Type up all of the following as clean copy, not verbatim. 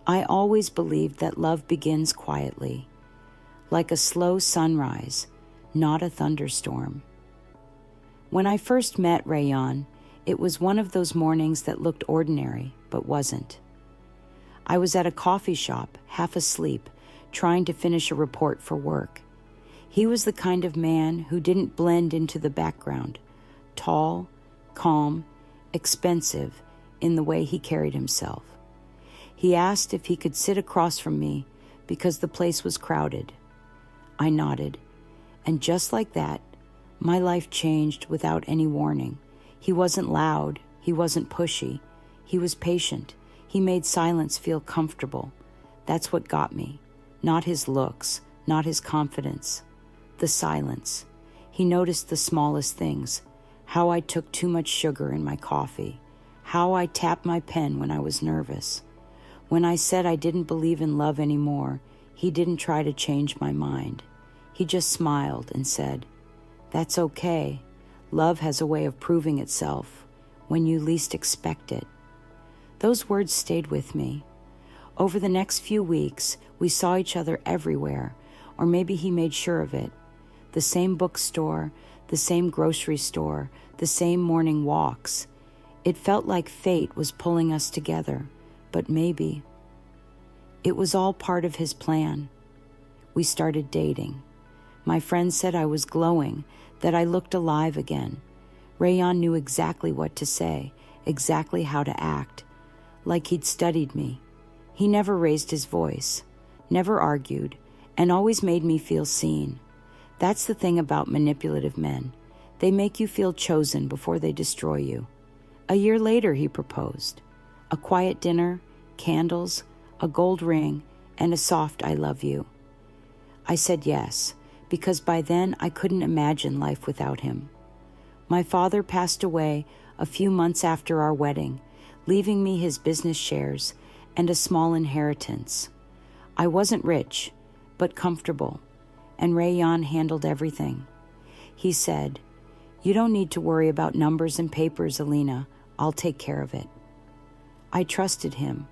I always believed that love begins quietly, like a slow sunrise, not a thunderstorm. When I first met Rayyan, it was one of those mornings that looked ordinary, but wasn't. I was at a coffee shop, half asleep, trying to finish a report for work. He was the kind of man who didn't blend into the background, tall, calm, expensive in the way he carried himself. He asked if he could sit across from me because the place was crowded. I nodded, and just like that, my life changed without any warning. He wasn't loud, he wasn't pushy, he was patient. He made silence feel comfortable. That's what got me. Not his looks, not his confidence. The silence. He noticed the smallest things. How I took too much sugar in my coffee. How I tapped my pen when I was nervous. When I said I didn't believe in love anymore, he didn't try to change my mind. He just smiled and said, "That's okay. Love has a way of proving itself when you least expect it." Those words stayed with me. Over the next few weeks, we saw each other everywhere, or maybe he made sure of it. The same bookstore, the same grocery store, the same morning walks. It felt like fate was pulling us together, but maybe it was all part of his plan. We started dating. My friends said I was glowing, that I looked alive again. Rayyan knew exactly what to say, exactly how to act, like he'd studied me. He never raised his voice, never argued, and always made me feel seen. That's the thing about manipulative men. They make you feel chosen before they destroy you. A year later, he proposed. A quiet dinner, candles, a gold ring, and a soft "I love you." I said yes, because by then I couldn't imagine life without him. My father passed away a few months after our wedding, leaving me his business shares and a small inheritance. I wasn't rich, but comfortable, and Rayyan handled everything. He said, "You don't need to worry about numbers and papers, Alina. I'll take care of it." I trusted him.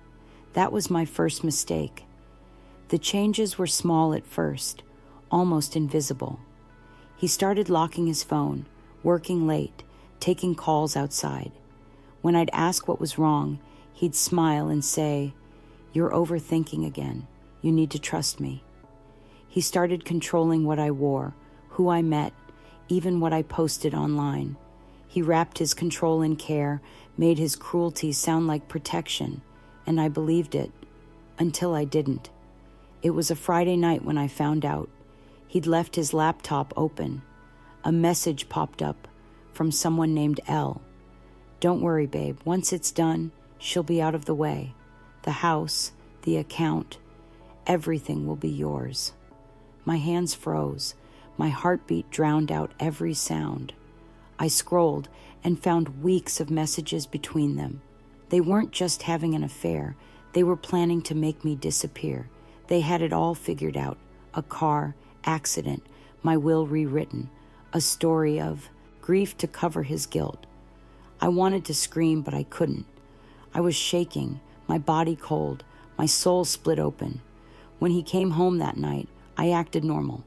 That was my first mistake. The changes were small at first, almost invisible. He started locking his phone, working late, taking calls outside. When I'd ask what was wrong, he'd smile and say, "You're overthinking again. You need to trust me." He started controlling what I wore, who I met, even what I posted online. He wrapped his control in care, made his cruelty sound like protection, and I believed it, until I didn't. It was a Friday night when I found out. He'd left his laptop open. A message popped up from someone named Elle. "Don't worry, babe. Once it's done, she'll be out of the way. The house, the account, everything will be yours." My hands froze. My heartbeat drowned out every sound. I scrolled and found weeks of messages between them. They weren't just having an affair. They were planning to make me disappear. They had it all figured out. A car, accident, my will rewritten, a story of grief to cover his guilt. I wanted to scream, but I couldn't. I was shaking, my body cold, my soul split open. When he came home that night, I acted normal.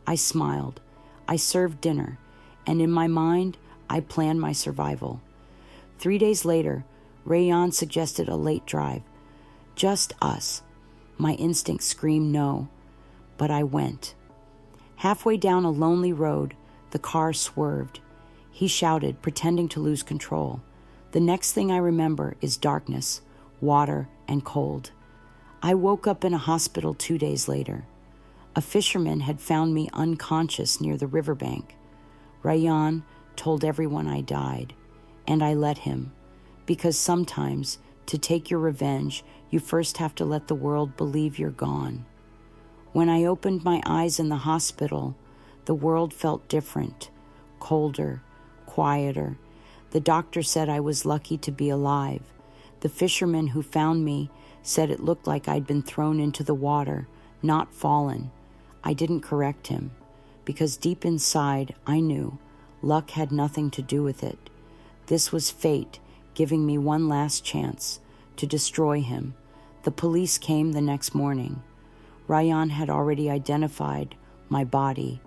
I smiled. I served dinner, and in my mind, I planned my survival. 3 days later, Rayyan suggested a late drive. Just us. My instinct screamed no, but I went. Halfway down a lonely road, the car swerved. He shouted, pretending to lose control. The next thing I remember is darkness, water, and cold. I woke up in a hospital 2 days later. A fisherman had found me unconscious near the riverbank. Rayyan told everyone I died, and I let him, because sometimes, to take your revenge, you first have to let the world believe you're gone. When I opened my eyes in the hospital, the world felt different, colder, quieter. The doctor said I was lucky to be alive. The fisherman who found me said it looked like I'd been thrown into the water, not fallen. I didn't correct him, because deep inside I knew luck had nothing to do with it. This was fate giving me one last chance to destroy him, The police came the next morning. Rayyan had already identified my body,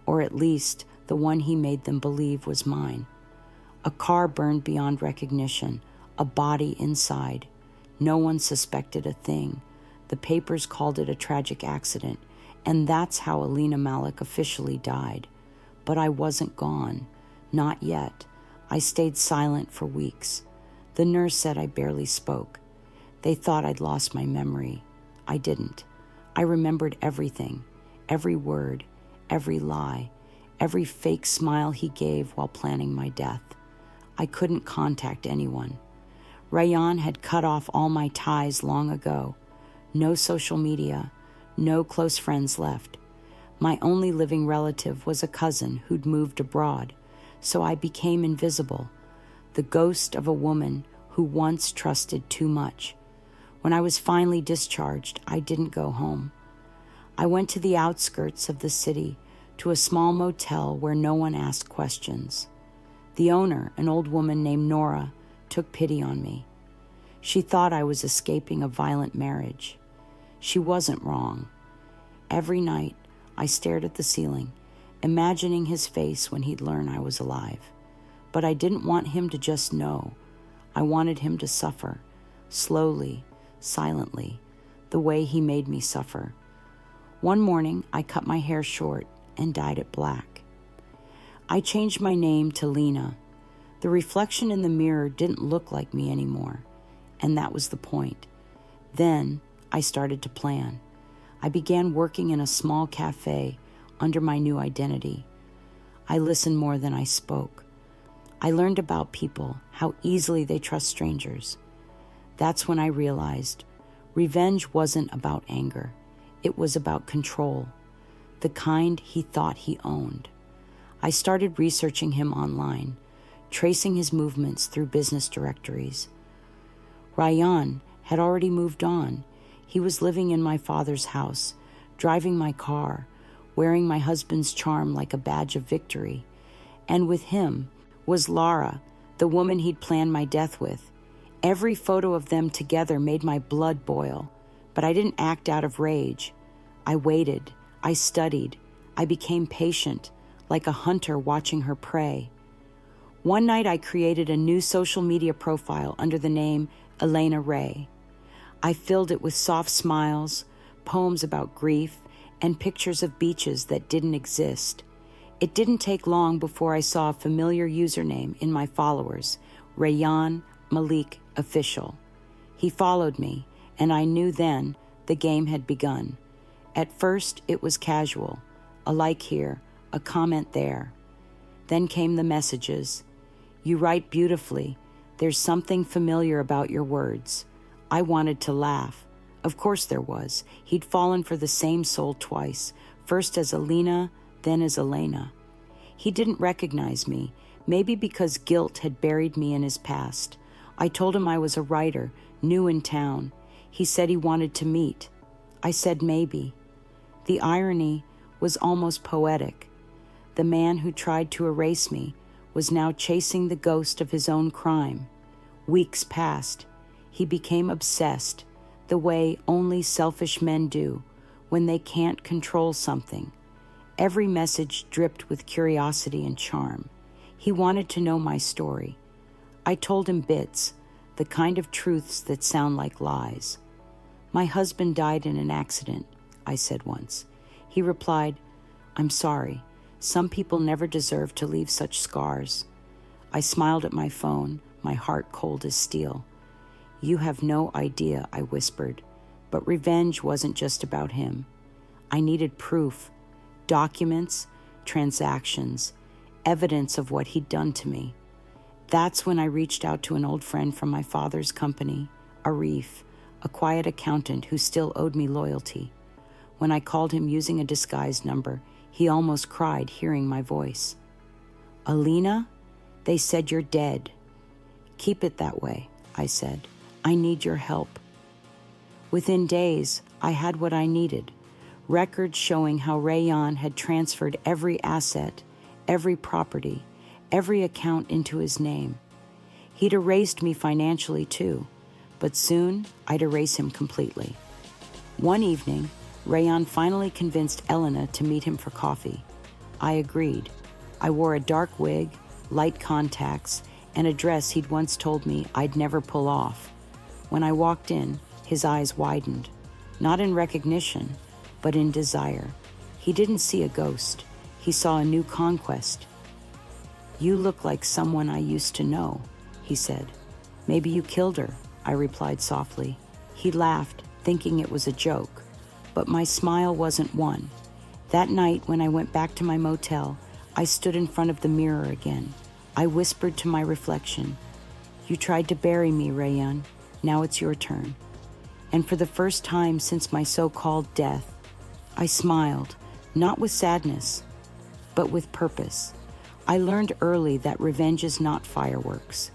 or at least the one he made them believe was mine. A car burned beyond recognition, a body inside. No one suspected a thing. The papers called it a tragic accident, and that's how Alina Malik officially died. But I wasn't gone. Not yet. I stayed silent for weeks. The nurse said I barely spoke. They thought I'd lost my memory. I didn't. I remembered everything, every word, every lie, every fake smile he gave while planning my death. I couldn't contact anyone. Rayyan had cut off all my ties long ago. No social media, no close friends left. My only living relative was a cousin who'd moved abroad, so I became invisible, the ghost of a woman who once trusted too much. When I was finally discharged, I didn't go home. I went to the outskirts of the city, to a small motel where no one asked questions. The owner, an old woman named Nora, took pity on me. She thought I was escaping a violent marriage. She wasn't wrong. Every night, I stared at the ceiling, imagining his face when he'd learn I was alive. But I didn't want him to just know. I wanted him to suffer, slowly, silently, the way he made me suffer. One morning, I cut my hair short and dyed it black. I changed my name to Lena. The reflection in the mirror didn't look like me anymore, and that was the point. Then I started to plan. I began working in a small cafe under my new identity. I listened more than I spoke. I learned about people, how easily they trust strangers. That's when I realized revenge wasn't about anger. It was about control, the kind he thought he owned. I started researching him online, tracing his movements through business directories. Rayyan had already moved on. He was living in my father's house, driving my car, wearing my husband's charm like a badge of victory. And with him was Lara, the woman he'd planned my death with. Every photo of them together made my blood boil, but I didn't act out of rage. I waited. I studied. I became patient, like a hunter watching her prey. One night I created a new social media profile under the name Elena Ray. I filled it with soft smiles, poems about grief, and pictures of beaches that didn't exist. It didn't take long before I saw a familiar username in my followers, Rayyan Malik Official. He followed me, and I knew then the game had begun. At first, it was casual, a like here, a comment there. Then came the messages. You write beautifully. There's something familiar about your words. I wanted to laugh. Of course there was. He'd fallen for the same soul twice, first as Alina, then as Elena. He didn't recognize me, maybe because guilt had buried me in his past. I told him I was a writer, new in town. He said he wanted to meet. I said maybe. The irony was almost poetic. The man who tried to erase me was now chasing the ghost of his own crime. Weeks passed. He became obsessed, the way only selfish men do when they can't control something. Every message dripped with curiosity and charm. He wanted to know my story. I told him bits, the kind of truths that sound like lies. My husband died in an accident, I said once. He replied, I'm sorry. Some people never deserve to leave such scars. I smiled at my phone, my heart cold as steel. You have no idea, I whispered. But revenge wasn't just about him. I needed proof, documents, transactions, evidence of what he'd done to me. That's when I reached out to an old friend from my father's company, Arif, a quiet accountant who still owed me loyalty. When I called him using a disguised number, he almost cried hearing my voice. Alina, they said you're dead. Keep it that way, I said. I need your help. Within days, I had what I needed. Records showing how Rayyan had transferred every asset, every property, every account into his name. He'd erased me financially too, but soon I'd erase him completely. One evening, Rayyan finally convinced Alina to meet him for coffee. I agreed. I wore a dark wig, light contacts, and a dress he'd once told me I'd never pull off. When I walked in, his eyes widened, not in recognition, but in desire. He didn't see a ghost. He saw a new conquest. "You look like someone I used to know," he said. "Maybe you killed her," I replied softly. He laughed, thinking it was a joke, but my smile wasn't one. That night, when I went back to my motel, I stood in front of the mirror again. I whispered to my reflection, "You tried to bury me, Rayyan. Now it's your turn." And for the first time since my so-called death, I smiled, not with sadness, but with purpose. I learned early that revenge is not fireworks.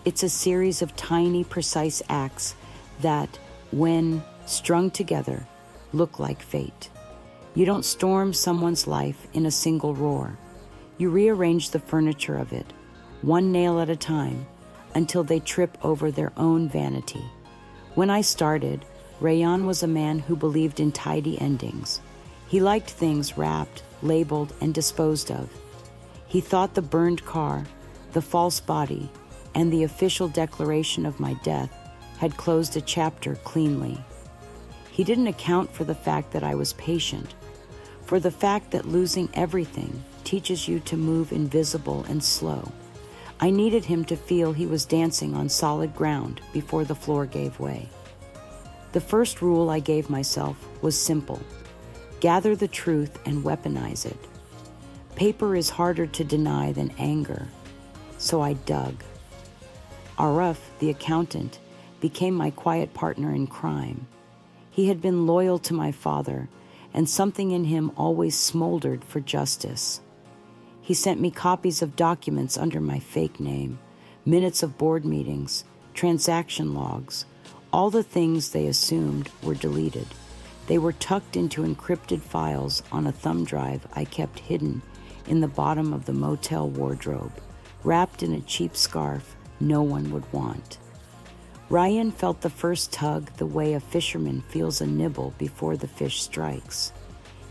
It's a series of tiny, precise acts that, when strung together, look like fate. You don't storm someone's life in a single roar. You rearrange the furniture of it, one nail at a time, until they trip over their own vanity. When I started, Rayyan was a man who believed in tidy endings. He liked things wrapped, labeled, and disposed of. He thought the burned car, the false body, and the official declaration of my death had closed a chapter cleanly. He didn't account for the fact that I was patient, for the fact that losing everything teaches you to move invisible and slow. I needed him to feel he was dancing on solid ground before the floor gave way. The first rule I gave myself was simple: gather the truth and weaponize it. Paper is harder to deny than anger, so I dug. Aruf, the accountant, became my quiet partner in crime. He had been loyal to my father, and something in him always smoldered for justice. He sent me copies of documents under my fake name, minutes of board meetings, transaction logs, all the things they assumed were deleted. They were tucked into encrypted files on a thumb drive I kept hidden in the bottom of the motel wardrobe, wrapped in a cheap scarf no one would want. Rayyan felt the first tug the way a fisherman feels a nibble before the fish strikes.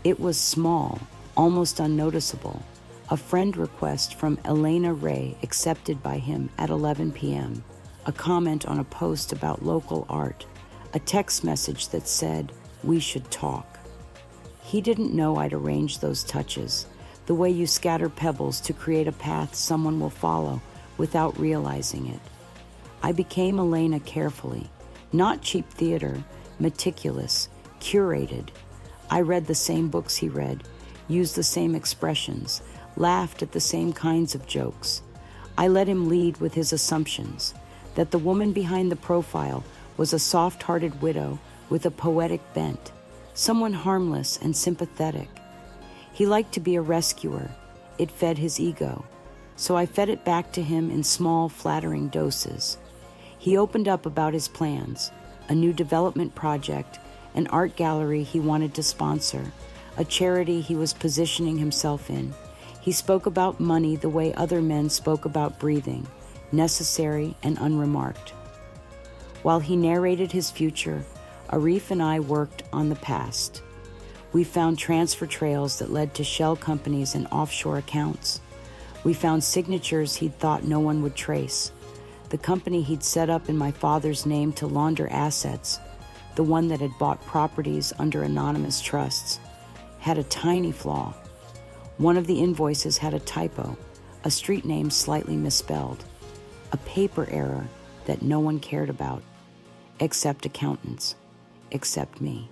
It was small, almost unnoticeable, a friend request from Alina Ray accepted by him at 11 p.m., a comment on a post about local art, a text message that said, "We should talk." He didn't know I'd arranged those touches, the way you scatter pebbles to create a path someone will follow without realizing it. I became Alina carefully, not cheap theater, meticulous, curated. I read the same books he read, used the same expressions, laughed at the same kinds of jokes. I let him lead with his assumptions, that the woman behind the profile was a soft-hearted widow with a poetic bent, someone harmless and sympathetic. He liked to be a rescuer. It fed his ego. So I fed it back to him in small, flattering doses. He opened up about his plans, a new development project, an art gallery he wanted to sponsor, a charity he was positioning himself in. He spoke about money the way other men spoke about breathing, necessary and unremarked. While he narrated his future, Arif and I worked on the past. We found transfer trails that led to shell companies and offshore accounts. We found signatures he'd thought no one would trace. The company he'd set up in my father's name to launder assets, the one that had bought properties under anonymous trusts, had a tiny flaw. One of the invoices had a typo, a street name slightly misspelled, a paper error that no one cared about, except accountants, except me.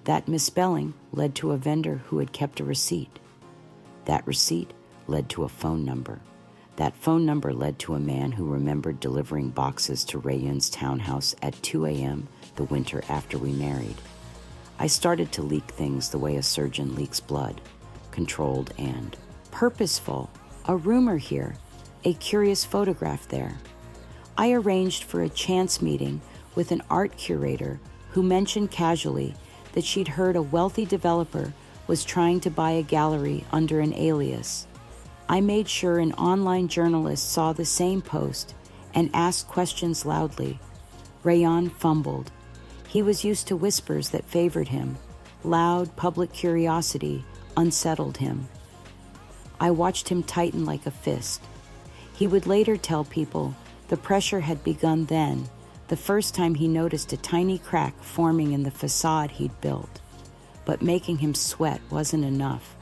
That misspelling led to a vendor who had kept a receipt. That receipt led to a phone number. That phone number led to a man who remembered delivering boxes to Rayyan's townhouse at 2 a.m. the winter after we married. I started to leak things the way a surgeon leaks blood, controlled and purposeful. A rumor here, a curious photograph there. I arranged for a chance meeting with an art curator who mentioned casually that she'd heard a wealthy developer was trying to buy a gallery under an alias. I made sure an online journalist saw the same post and asked questions loudly. Rayyan fumbled. He was used to whispers that favored him. Loud public curiosity unsettled him. I watched him tighten like a fist. He would later tell people the pressure had begun then, the first time he noticed a tiny crack forming in the facade he'd built. But making him sweat wasn't enough.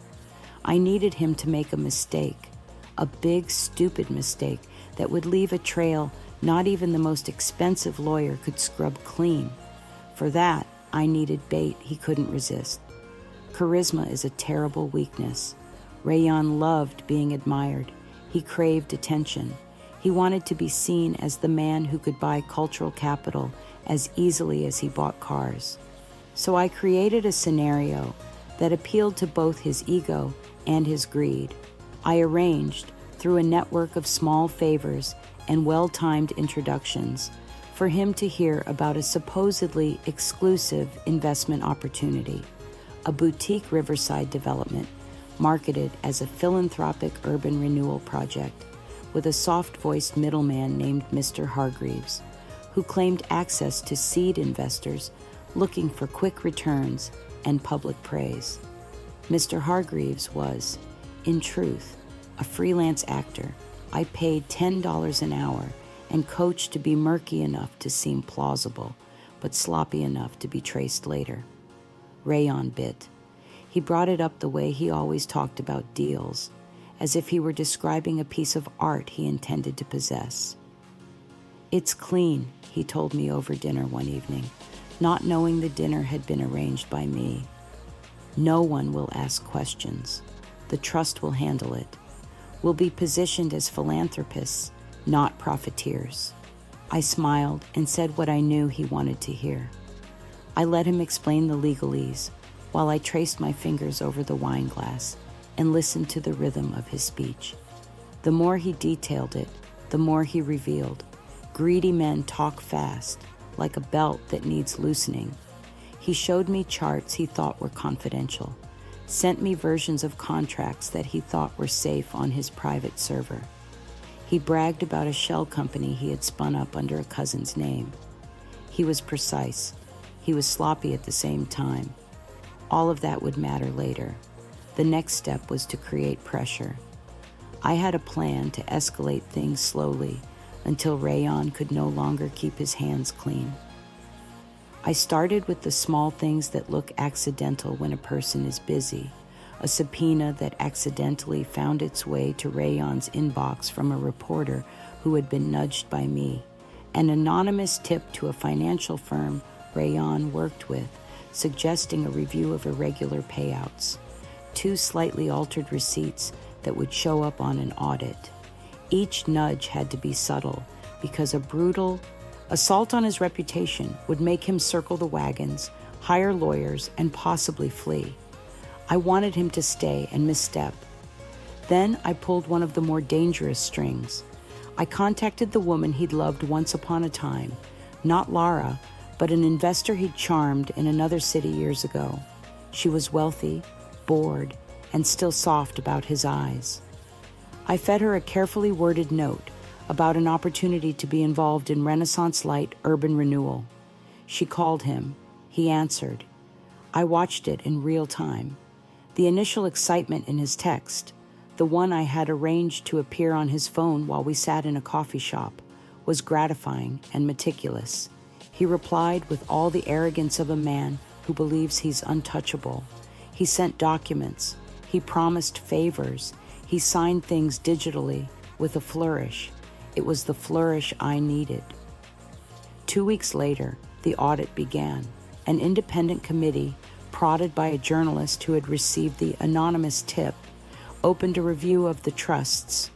I needed him to make a mistake, a big, stupid mistake that would leave a trail not even the most expensive lawyer could scrub clean. For that, I needed bait he couldn't resist. Charisma is a terrible weakness. Rayyan loved being admired. He craved attention. He wanted to be seen as the man who could buy cultural capital as easily as he bought cars. So I created a scenario that appealed to both his ego and his greed. I arranged, through a network of small favors and well-timed introductions, for him to hear about a supposedly exclusive investment opportunity, a boutique riverside development marketed as a philanthropic urban renewal project with a soft-voiced middleman named Mr. Hargreaves, who claimed access to seed investors looking for quick returns and public praise. Mr. Hargreaves was, in truth, a freelance actor I paid $10 an hour and coached to be murky enough to seem plausible, but sloppy enough to be traced later. Rayyan bit. He brought it up the way he always talked about deals, as if he were describing a piece of art he intended to possess. "It's clean," he told me over dinner one evening, not knowing the dinner had been arranged by me. "No one will ask questions. The trust will handle it. We'll be positioned as philanthropists, not profiteers." I smiled and said what I knew he wanted to hear. I let him explain the legalese while I traced my fingers over the wine glass and listened to the rhythm of his speech. The more he detailed it, the more he revealed. Greedy men talk fast, like a belt that needs loosening. He showed me charts he thought were confidential, sent me versions of contracts that he thought were safe on his private server. He bragged about a shell company he had spun up under a cousin's name. He was precise. He was sloppy at the same time. All of that would matter later. The next step was to create pressure. I had a plan to escalate things slowly until Rayyan could no longer keep his hands clean. I started with the small things that look accidental when a person is busy. A subpoena that accidentally found its way to Rayyan's inbox from a reporter who had been nudged by me. An anonymous tip to a financial firm Rayyan worked with, suggesting a review of irregular payouts. 2 slightly altered receipts that would show up on an audit. Each nudge had to be subtle because a brutal assault on his reputation would make him circle the wagons, hire lawyers, and possibly flee. I wanted him to stay and misstep. Then I pulled one of the more dangerous strings. I contacted the woman he'd loved once upon a time, not Lara, but an investor he'd charmed in another city years ago. She was wealthy, bored, and still soft about his eyes. I fed her a carefully worded note about an opportunity to be involved in Renaissance Light urban renewal. She called him. He answered. I watched it in real time. The initial excitement in his text, the one I had arranged to appear on his phone while we sat in a coffee shop, was gratifying and meticulous. He replied with all the arrogance of a man who believes he's untouchable. He sent documents. He promised favors. He signed things digitally with a flourish. It was the flourish I needed. 2 weeks later, the audit began. An independent committee, prodded by a journalist who had received the anonymous tip, opened a review of the trusts.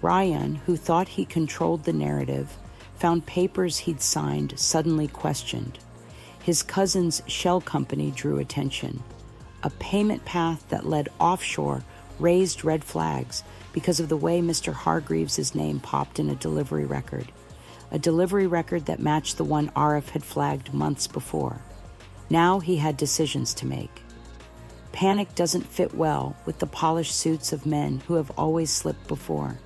Rayyan, who thought he controlled the narrative, found papers he'd signed suddenly questioned. His cousin's shell company drew attention. A payment path that led offshore raised red flags because of the way Mr. Hargreaves' name popped in a delivery record that matched the one Arif had flagged months before. Now he had decisions to make. Panic doesn't fit well with the polished suits of men who have always slipped before.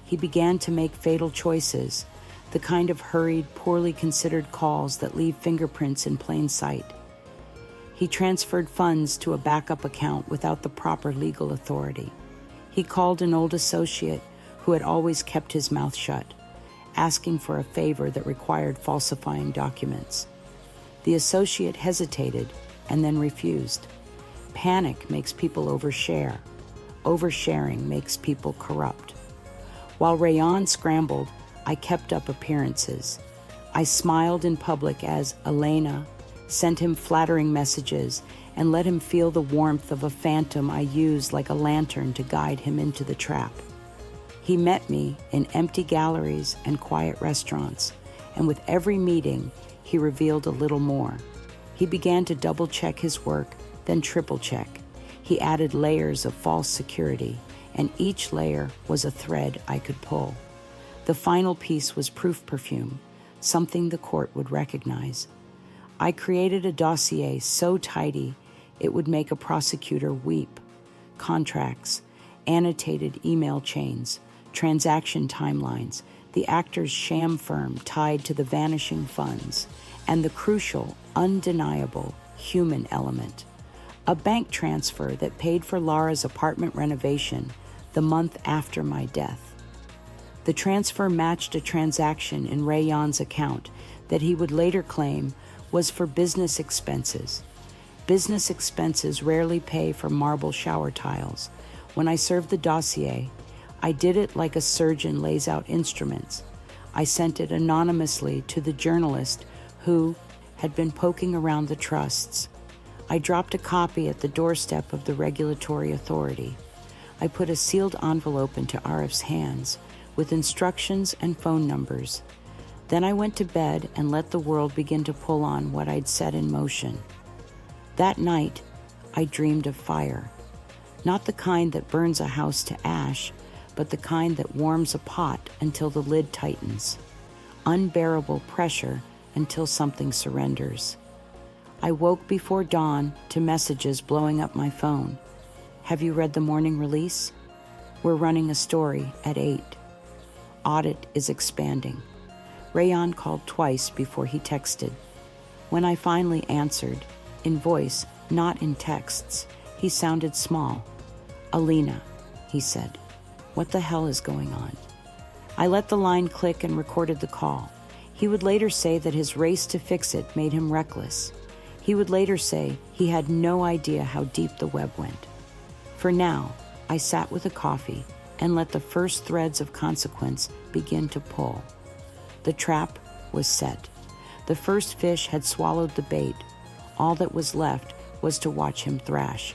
He began to make fatal choices the kind of hurried, poorly considered calls that leave fingerprints in plain sight. He transferred funds to a backup account without the proper legal authority. He called an old associate who had always kept his mouth shut, asking for a favor that required falsifying documents. The associate hesitated and then refused. Panic makes people overshare. Oversharing makes people corrupt. While Rayyan scrambled, I kept up appearances. I smiled in public as Alina, sent him flattering messages, and let him feel the warmth of a phantom I used like a lantern to guide him into the trap. He met me in empty galleries and quiet restaurants, and with every meeting, he revealed a little more. He began to double-check his work, then triple-check. He added layers of false security, and each layer was a thread I could pull. The final piece was proof perfume, something the court would recognize. I created a dossier so tidy it would make a prosecutor weep. Contracts, annotated email chains, transaction timelines, the actor's sham firm tied to the vanishing funds, and the crucial, undeniable human element. A bank transfer that paid for Laura's apartment renovation the month after my death. The transfer matched a transaction in Rayyan's account that he would later claim was for business expenses. Business expenses rarely pay for marble shower tiles. When I served the dossier, I did it like a surgeon lays out instruments. I sent it anonymously to the journalist who had been poking around the trusts. I dropped a copy at the doorstep of the regulatory authority. I put a sealed envelope into Arif's hands with instructions and phone numbers. Then I went to bed and let the world begin to pull on what I'd set in motion. That night, I dreamed of fire. Not the kind that burns a house to ash, but the kind that warms a pot until the lid tightens. Unbearable pressure until something surrenders. I woke before dawn to messages blowing up my phone. Have you read the morning release? We're running a story at 8. Audit is expanding. Rayyan called twice before he texted. When I finally answered, in voice, not in texts, he sounded small. Alina, he said. What the hell is going on? I let the line click and recorded the call. He would later say that his race to fix it made him reckless. He would later say he had no idea how deep the web went. For now, I sat with a coffee and let the first threads of consequence begin to pull. The trap was set. The first fish had swallowed the bait. All that was left was to watch him thrash,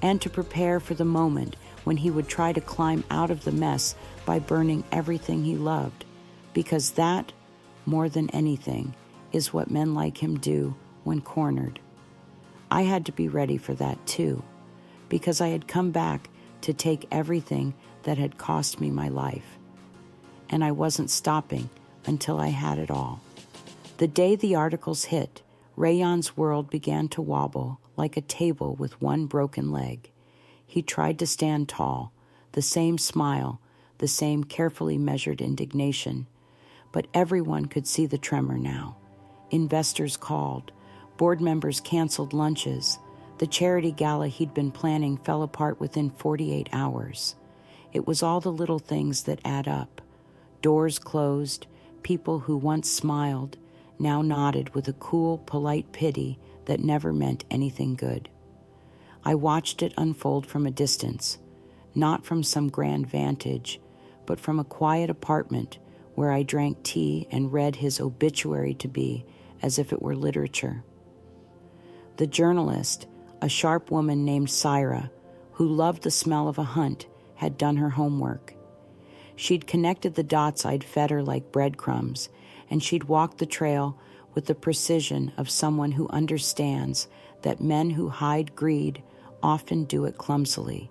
and to prepare for the moment when he would try to climb out of the mess by burning everything he loved, because that, more than anything, is what men like him do when cornered. I had to be ready for that too, because I had come back to take everything that had cost me my life. And I wasn't stopping until I had it all. The day the articles hit, Rayyan's world began to wobble like a table with one broken leg. He tried to stand tall, the same smile, the same carefully measured indignation. But everyone could see the tremor now. Investors called. Board members canceled lunches. The charity gala he'd been planning fell apart within 48 hours. It was all the little things that add up. Doors closed. People who once smiled now nodded with a cool, polite pity that never meant anything good. I watched it unfold from a distance, not from some grand vantage, but from a quiet apartment where I drank tea and read his obituary to be as if it were literature. The journalist, a sharp woman named Syra, who loved the smell of a hunt, had done her homework. She'd connected the dots I'd fed her like breadcrumbs, and she'd walked the trail with the precision of someone who understands that men who hide greed often do it clumsily.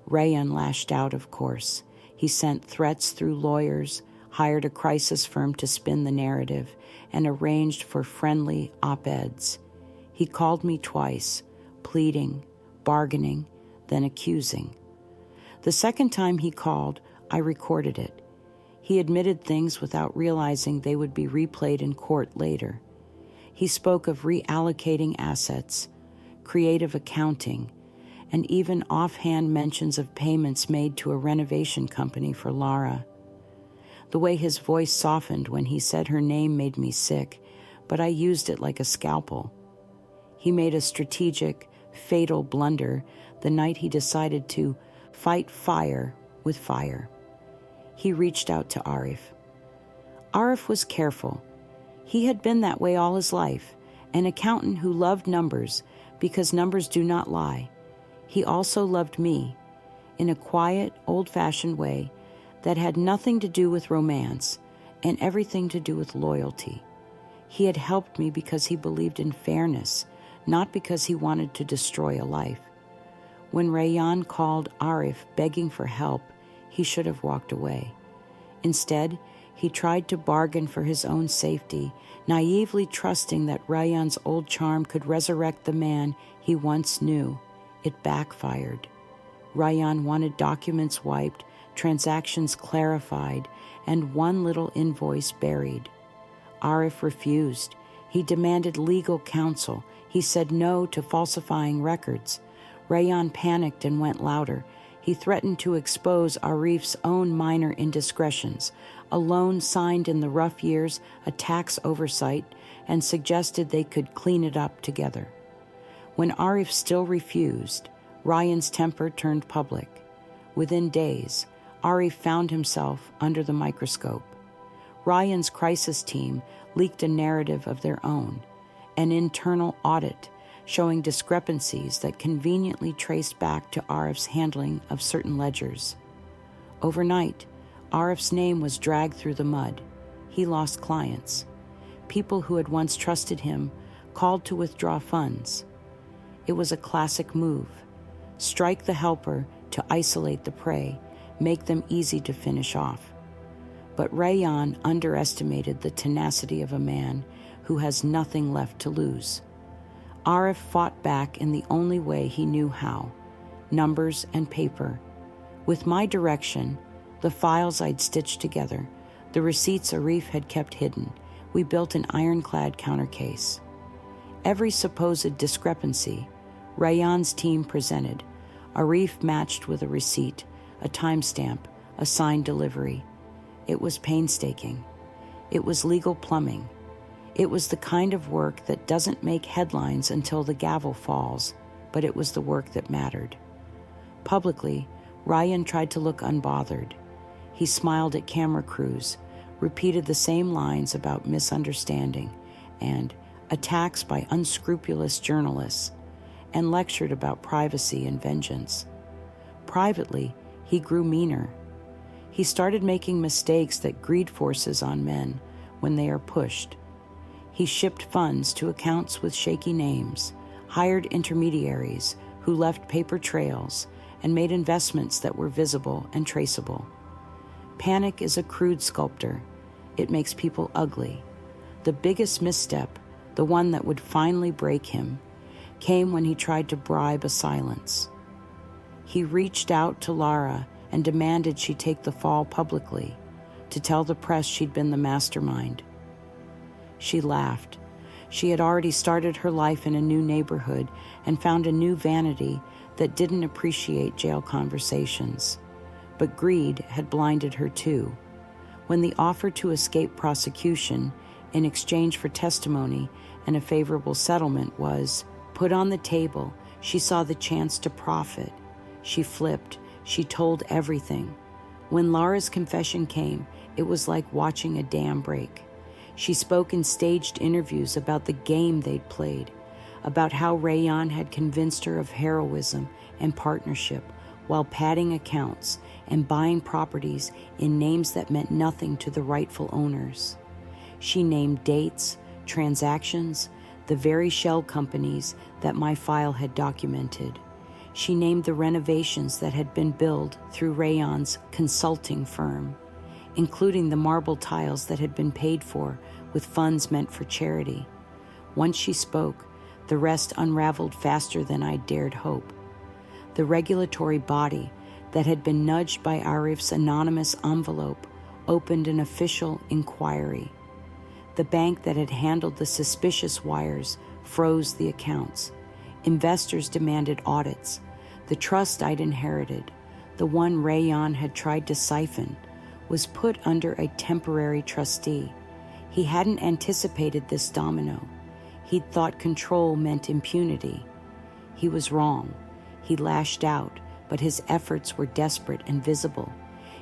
Rayyan lashed out, of course. He sent threats through lawyers, hired a crisis firm to spin the narrative, and arranged for friendly op-eds. He called me twice, pleading, bargaining, then accusing. The second time he called, I recorded it. He admitted things without realizing they would be replayed in court later. He spoke of reallocating assets, creative accounting, and even offhand mentions of payments made to a renovation company for Lara. The way his voice softened when he said her name made me sick, but I used it like a scalpel. He made a strategic, fatal blunder the night he decided to fight fire with fire. He reached out to Arif. Arif was careful. He had been that way all his life, an accountant who loved numbers because numbers do not lie. He also loved me, in a quiet, old-fashioned way that had nothing to do with romance and everything to do with loyalty. He had helped me because he believed in fairness, not because he wanted to destroy a life. When Rayyan called Arif begging for help, he should have walked away. Instead, he tried to bargain for his own safety, naively trusting that Rayyan's old charm could resurrect the man he once knew. It backfired. Rayyan wanted documents wiped, transactions clarified, and one little invoice buried. Arif refused. He demanded legal counsel. He said no to falsifying records. Rayyan panicked and went louder. He threatened to expose Arif's own minor indiscretions, a loan signed in the rough years, a tax oversight, and suggested they could clean it up together. When Arif still refused, Rayyan's temper turned public. Within days, Arif found himself under the microscope. Rayyan's crisis team leaked a narrative of their own, an internal audit showing discrepancies that conveniently traced back to Arif's handling of certain ledgers. Overnight, Arif's name was dragged through the mud. He lost clients. People who had once trusted him called to withdraw funds. It was a classic move. Strike the helper to isolate the prey, make them easy to finish off. But Rayyan underestimated the tenacity of a man who has nothing left to lose. Arif fought back in the only way he knew how, numbers and paper. With my direction, the files I'd stitched together, the receipts Arif had kept hidden, we built an ironclad countercase. Every supposed discrepancy, Rayyan's team presented. Arif matched with a receipt, a timestamp, a signed delivery. It was painstaking. It was legal plumbing. It was the kind of work that doesn't make headlines until the gavel falls, but it was the work that mattered. Publicly, Rayyan tried to look unbothered. He smiled at camera crews, repeated the same lines about misunderstanding and attacks by unscrupulous journalists, and lectured about privacy and vengeance. Privately, he grew meaner. He started making mistakes that greed forces on men when they are pushed. He shipped funds to accounts with shaky names, hired intermediaries who left paper trails, and made investments that were visible and traceable. Panic is a crude sculptor. It makes people ugly. The biggest misstep, the one that would finally break him, came when he tried to bribe a silence. He reached out to Lara and demanded she take the fall publicly, to tell the press she'd been the mastermind. She laughed. She had already started her life in a new neighborhood and found a new vanity that didn't appreciate jail conversations. But greed had blinded her too. When the offer to escape prosecution in exchange for testimony and a favorable settlement was put on the table, she saw the chance to profit. She flipped. She told everything. When Lara's confession came, it was like watching a dam break. She spoke in staged interviews about the game they'd played, about how Rayyan had convinced her of heroism and partnership while padding accounts and buying properties in names that meant nothing to the rightful owners. She named dates, transactions, the very shell companies that my file had documented. She named the renovations that had been billed through Rayyan's consulting firm, including the marble tiles that had been paid for with funds meant for charity. Once she spoke, the rest unraveled faster than I dared hope. The regulatory body that had been nudged by Arif's anonymous envelope opened an official inquiry. The bank that had handled the suspicious wires froze the accounts. Investors demanded audits. The trust I'd inherited, the one Rayyan had tried to siphon, was put under a temporary trustee. He hadn't anticipated this domino. He'd thought control meant impunity. He was wrong. He lashed out, but his efforts were desperate and visible.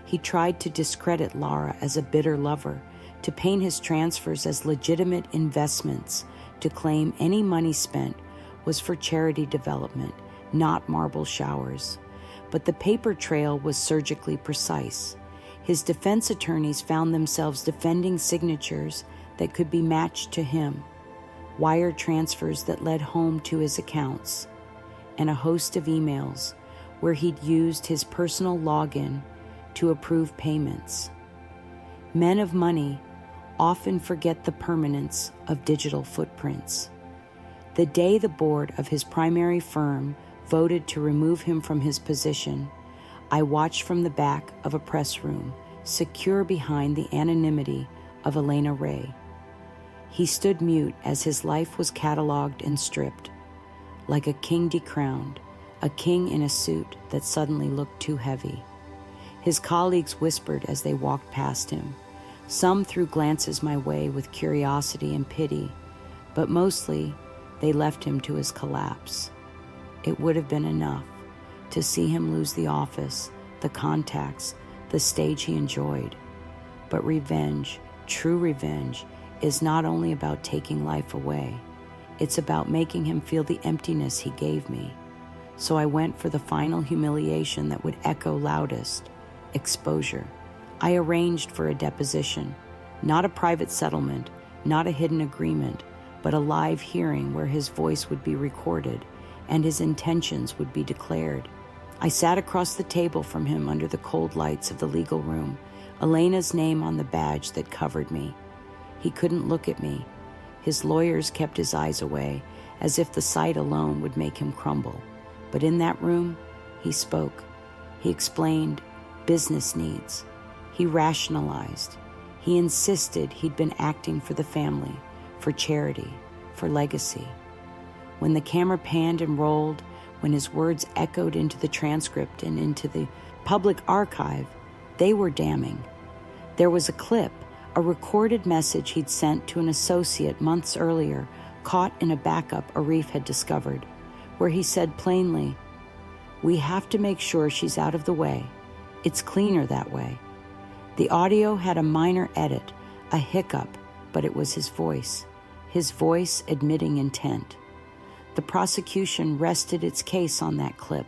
He tried to discredit Lara as a bitter lover, to paint his transfers as legitimate investments, to claim any money spent was for charity development, not marble showers. But the paper trail was surgically precise. His defense attorneys found themselves defending signatures that could be matched to him, wire transfers that led home to his accounts, and a host of emails where he'd used his personal login to approve payments. Men of money often forget the permanence of digital footprints. The day the board of his primary firm voted to remove him from his position, I watched from the back of a press room, secure behind the anonymity of Alina Ray. He stood mute as his life was cataloged and stripped, like a king decrowned, a king in a suit that suddenly looked too heavy. His colleagues whispered as they walked past him. Some threw glances my way with curiosity and pity, but mostly they left him to his collapse. It would have been enough to see him lose the office, the contacts, the stage he enjoyed. But revenge, true revenge, is not only about taking life away. It's about making him feel the emptiness he gave me. So I went for the final humiliation that would echo loudest: exposure. I arranged for a deposition, not a private settlement, not a hidden agreement, but a live hearing where his voice would be recorded and his intentions would be declared. I sat across the table from him under the cold lights of the legal room, Elena's name on the badge that covered me. He couldn't look at me. His lawyers kept his eyes away, as if the sight alone would make him crumble. But in that room, he spoke. He explained business needs. He rationalized. He insisted he'd been acting for the family, for charity, for legacy. When the camera panned and rolled, when his words echoed into the transcript and into the public archive, they were damning. There was a clip, a recorded message he'd sent to an associate months earlier, caught in a backup Arif had discovered, where he said plainly, "We have to make sure she's out of the way. It's cleaner that way." The audio had a minor edit, a hiccup, but it was his voice admitting intent. The prosecution rested its case on that clip,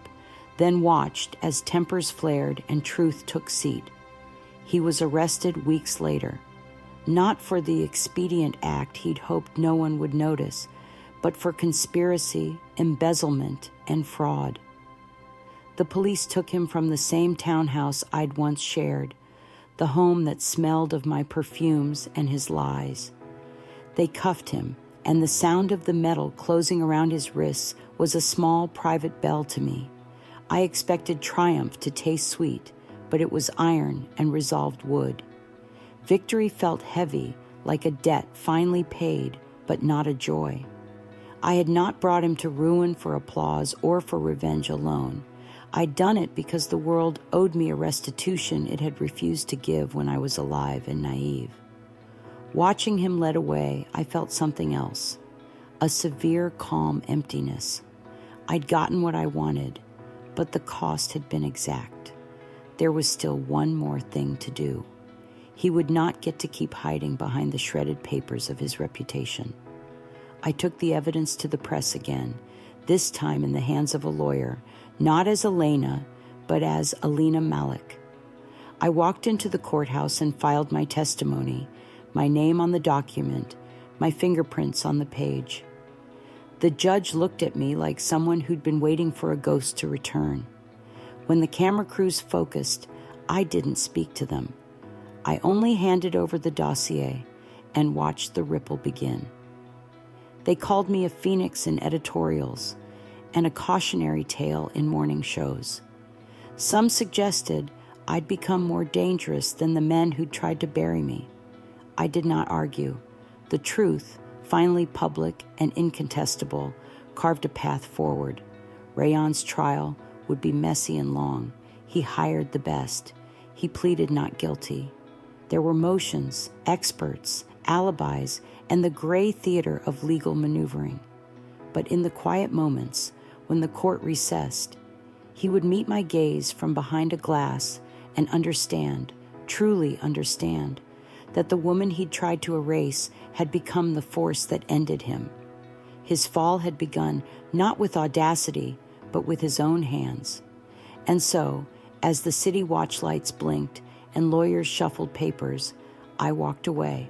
then watched as tempers flared and truth took seat. He was arrested weeks later, not for the expedient act he'd hoped no one would notice, but for conspiracy, embezzlement, and fraud. The police took him from the same townhouse I'd once shared, the home that smelled of my perfumes and his lies. They cuffed him, and the sound of the metal closing around his wrists was a small private bell to me. I expected triumph to taste sweet, but it was iron and resolved wood. Victory felt heavy, like a debt finally paid, but not a joy. I had not brought him to ruin for applause or for revenge alone. I'd done it because the world owed me a restitution it had refused to give when I was alive and naive. Watching him led away, I felt something else, a severe, calm emptiness. I'd gotten what I wanted, but the cost had been exact. There was still one more thing to do. He would not get to keep hiding behind the shredded papers of his reputation. I took the evidence to the press again, this time in the hands of a lawyer, not as Elena, but as Alina Malik. I walked into the courthouse and filed my testimony, my name on the document, my fingerprints on the page. The judge looked at me like someone who'd been waiting for a ghost to return. When the camera crews focused, I didn't speak to them. I only handed over the dossier and watched the ripple begin. They called me a phoenix in editorials and a cautionary tale in morning shows. Some suggested I'd become more dangerous than the men who'd tried to bury me. I did not argue. The truth, finally public and incontestable, carved a path forward. Rayyan's trial would be messy and long. He hired the best. He pleaded not guilty. There were motions, experts, alibis, and the gray theater of legal maneuvering. But in the quiet moments, when the court recessed, he would meet my gaze from behind a glass and understand, truly understand, that the woman he'd tried to erase had become the force that ended him. His fall had begun not with audacity, but with his own hands. And so, as the city watch lights blinked and lawyers shuffled papers, I walked away.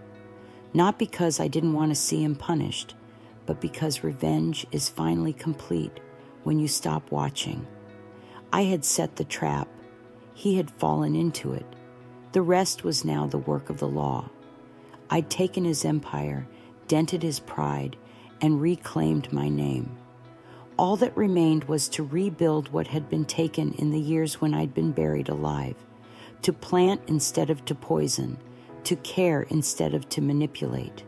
Not because I didn't want to see him punished, but because revenge is finally complete when you stop watching. I had set the trap. He had fallen into it. The rest was now the work of the law. I'd taken his empire, dented his pride, and reclaimed my name. All that remained was to rebuild what had been taken in the years when I'd been buried alive, to plant instead of to poison, to care instead of to manipulate.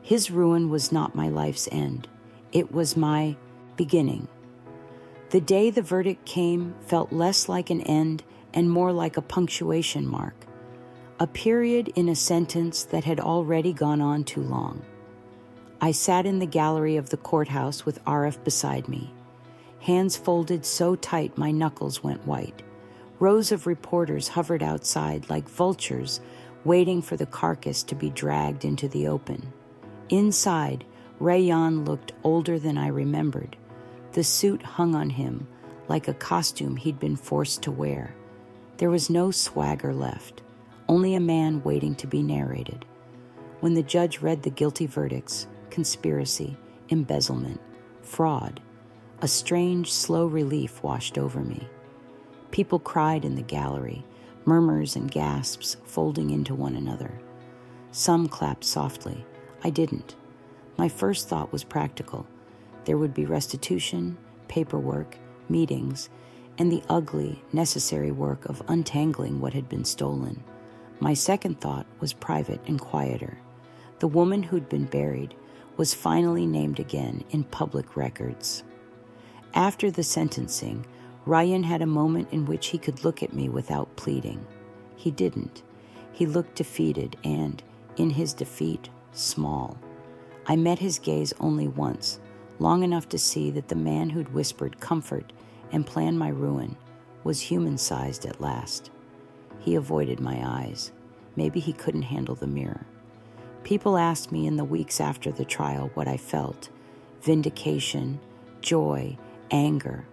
His ruin was not my life's end. It was my beginning. The day the verdict came felt less like an end and more like a punctuation mark, a period in a sentence that had already gone on too long. I sat in the gallery of the courthouse with Arif beside me, hands folded so tight my knuckles went white. Rows of reporters hovered outside like vultures, waiting for the carcass to be dragged into the open. Inside, Rayyan looked older than I remembered. The suit hung on him like a costume he'd been forced to wear. There was no swagger left, only a man waiting to be narrated. When the judge read the guilty verdicts, conspiracy, embezzlement, fraud, a strange, slow relief washed over me. People cried in the gallery, murmurs and gasps folding into one another. Some clapped softly. I didn't. My first thought was practical. There would be restitution, paperwork, meetings, and the ugly, necessary work of untangling what had been stolen. My second thought was private and quieter. The woman who'd been buried was finally named again in public records. After the sentencing, Rayyan had a moment in which he could look at me without pleading. He didn't. He looked defeated and, in his defeat, small. I met his gaze only once, long enough to see that the man who'd whispered comfort and planned my ruin was human-sized at last. He avoided my eyes. Maybe he couldn't handle the mirror. People asked me in the weeks after the trial what I felt: vindication, joy, anger.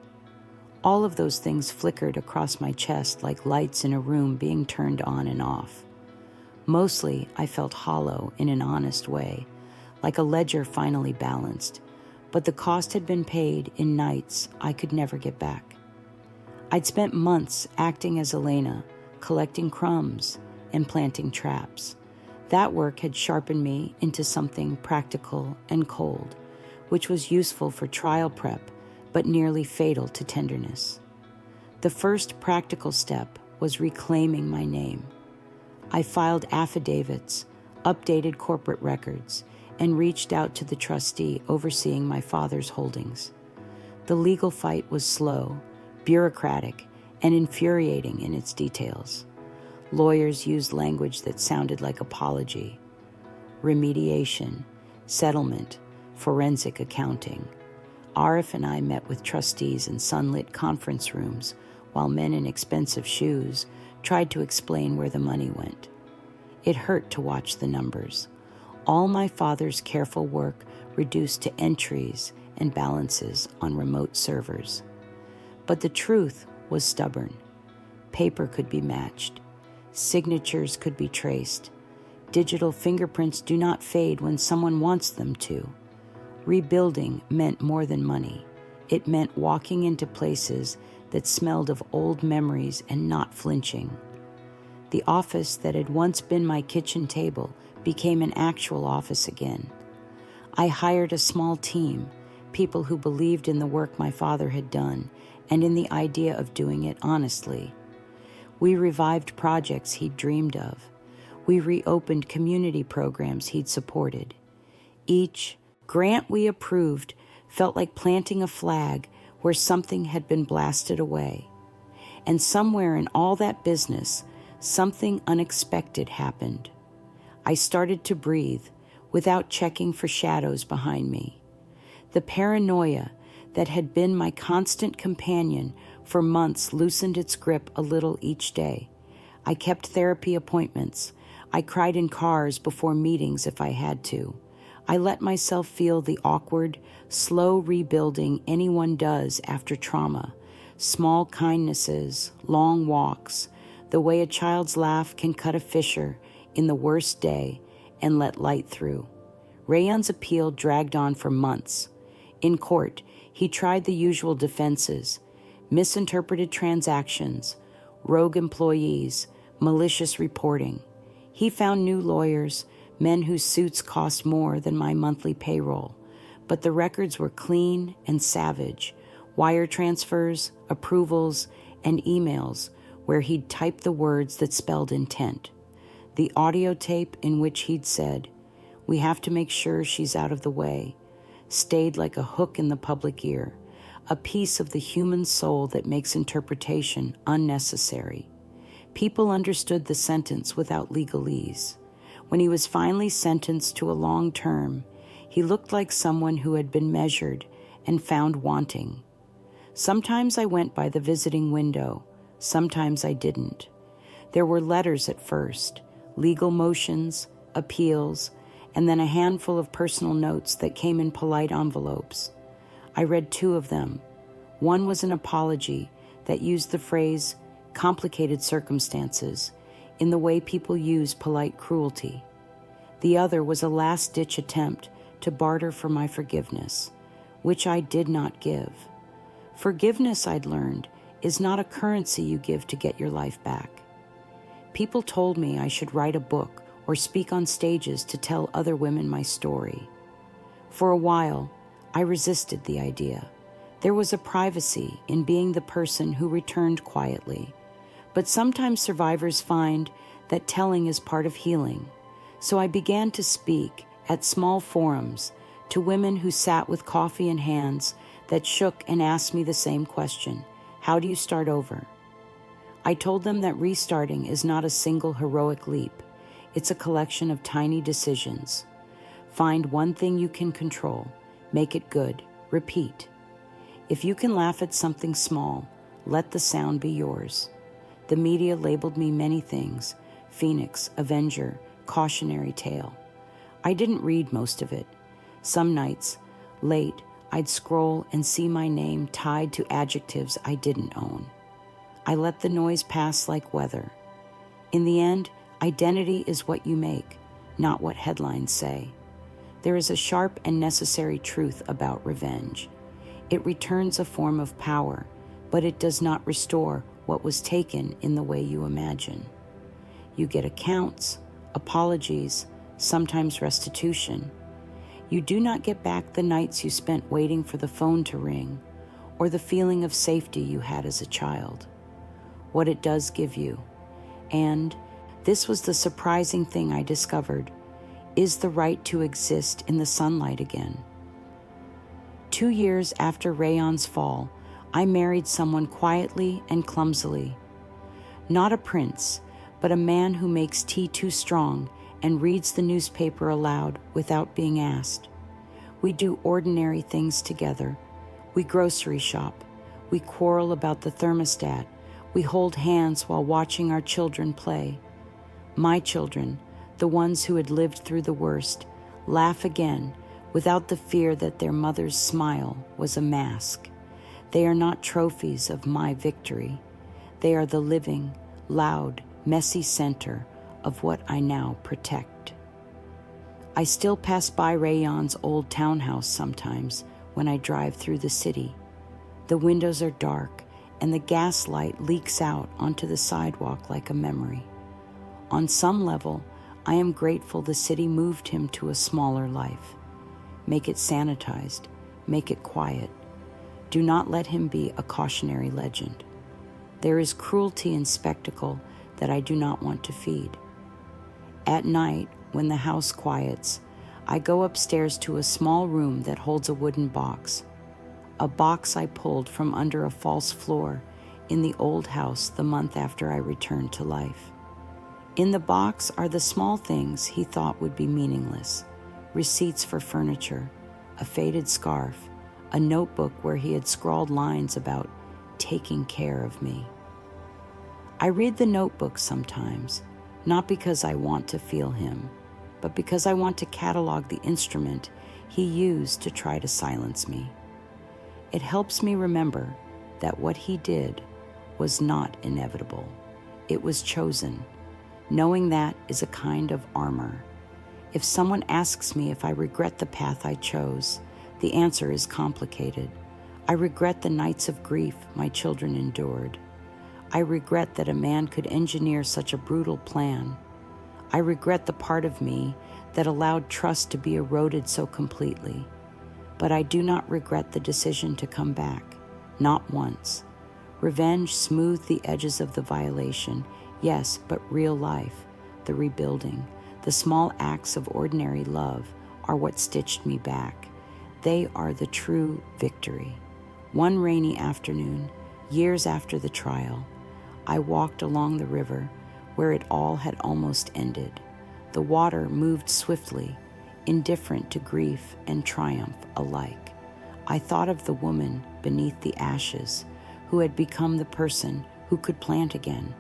All of those things flickered across my chest like lights in a room being turned on and off. Mostly, I felt hollow in an honest way, like a ledger finally balanced, but the cost had been paid in nights I could never get back. I'd spent months acting as Alina, collecting crumbs and planting traps. That work had sharpened me into something practical and cold, which was useful for trial prep, but nearly fatal to tenderness. The first practical step was reclaiming my name. I filed affidavits, updated corporate records, and reached out to the trustee overseeing my father's holdings. The legal fight was slow, bureaucratic, and infuriating in its details. Lawyers used language that sounded like apology, remediation, settlement, forensic accounting. Arif and I met with trustees in sunlit conference rooms, while men in expensive shoes tried to explain where the money went. It hurt to watch the numbers. All my father's careful work reduced to entries and balances on remote servers. But the truth was stubborn. Paper could be matched. Signatures could be traced. Digital fingerprints do not fade when someone wants them to. Rebuilding meant more than money. It meant walking into places that smelled of old memories and not flinching. The office that had once been my kitchen table became an actual office again. I hired a small team, people who believed in the work my father had done and in the idea of doing it honestly. We revived projects he'd dreamed of. We reopened community programs he'd supported. Each grant we approved felt like planting a flag where something had been blasted away. And somewhere in all that business, something unexpected happened. I started to breathe without checking for shadows behind me. The paranoia that had been my constant companion for months loosened its grip a little each day. I kept therapy appointments. I cried in cars before meetings if I had to. I let myself feel the awkward, slow rebuilding anyone does after trauma. Small kindnesses, long walks, the way a child's laugh can cut a fissure in the worst day and let light through. Rayyan's appeal dragged on for months. In court, he tried the usual defenses: misinterpreted transactions, rogue employees, malicious reporting. He found new lawyers, men whose suits cost more than my monthly payroll, but the records were clean and savage. Wire transfers, approvals, and emails where he'd typed the words that spelled intent. The audio tape in which he'd said, "We have to make sure she's out of the way," stayed like a hook in the public ear, a piece of the human soul that makes interpretation unnecessary. People understood the sentence without legalese. When he was finally sentenced to a long term, he looked like someone who had been measured and found wanting. Sometimes I went by the visiting window, sometimes I didn't. There were letters at first, legal motions, appeals, and then a handful of personal notes that came in polite envelopes. I read 2 of them. One was an apology that used the phrase "complicated circumstances" in the way people use polite cruelty. The other was a last-ditch attempt to barter for my forgiveness, which I did not give. Forgiveness, I'd learned, is not a currency you give to get your life back. People told me I should write a book or speak on stages to tell other women my story. For a while, I resisted the idea. There was a privacy in being the person who returned quietly, but sometimes survivors find that telling is part of healing. So I began to speak at small forums to women who sat with coffee in hands that shook and asked me the same question: how do you start over? I told them that restarting is not a single heroic leap. It's a collection of tiny decisions. Find one thing you can control, make it good, repeat. If you can laugh at something small, let the sound be yours. The media labeled me many things: Phoenix, Avenger, cautionary tale. I didn't read most of it. Some nights, late, I'd scroll and see my name tied to adjectives I didn't own. I let the noise pass like weather. In the end, identity is what you make, not what headlines say. There is a sharp and necessary truth about revenge. It returns a form of power, but it does not restore what was taken in the way you imagine. You get accounts, apologies, sometimes restitution. You do not get back the nights you spent waiting for the phone to ring, or the feeling of safety you had as a child. What it does give you, and this was the surprising thing I discovered, is the right to exist in the sunlight again. 2 years after Rayyan's fall, I married someone quietly and clumsily. Not a prince, but a man who makes tea too strong and reads the newspaper aloud without being asked. We do ordinary things together. We grocery shop. We quarrel about the thermostat. We hold hands while watching our children play. My children, the ones who had lived through the worst, laugh again without the fear that their mother's smile was a mask. They are not trophies of my victory. They are the living, loud, messy center of what I now protect. I still pass by Rayyan's old townhouse sometimes when I drive through the city. The windows are dark and the gaslight leaks out onto the sidewalk like a memory. On some level, I am grateful the city moved him to a smaller life. Make it sanitized, make it quiet. Do not let him be a cautionary legend. There is cruelty in spectacle that I do not want to feed. At night, when the house quiets, I go upstairs to a small room that holds a wooden box, a box I pulled from under a false floor in the old house the month after I returned to life. In the box are the small things he thought would be meaningless: receipts for furniture, a faded scarf, a notebook where he had scrawled lines about taking care of me. I read the notebook sometimes, not because I want to feel him, but because I want to catalog the instrument he used to try to silence me. It helps me remember that what he did was not inevitable. It was chosen. Knowing that is a kind of armor. If someone asks me if I regret the path I chose, the answer is complicated. I regret the nights of grief my children endured. I regret that a man could engineer such a brutal plan. I regret the part of me that allowed trust to be eroded so completely. But I do not regret the decision to come back, not once. Revenge smoothed the edges of the violation, yes, but real life, the rebuilding, the small acts of ordinary love are what stitched me back. They are the true victory. One rainy afternoon, years after the trial, I walked along the river where it all had almost ended. The water moved swiftly, indifferent to grief and triumph alike. I thought of the woman beneath the ashes who had become the person who could plant again.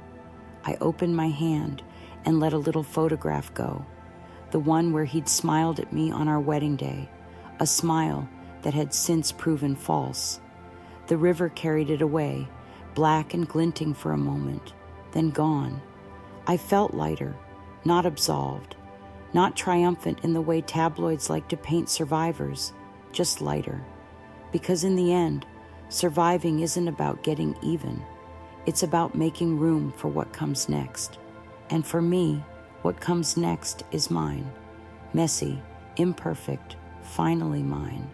I opened my hand and let a little photograph go, the one where he'd smiled at me on our wedding day, a smile that had since proven false. The river carried it away, black and glinting for a moment, then gone. I felt lighter, not absolved, not triumphant in the way tabloids like to paint survivors, just lighter. Because in the end, surviving isn't about getting even. It's about making room for what comes next. And for me, what comes next is mine. Messy, imperfect, finally mine.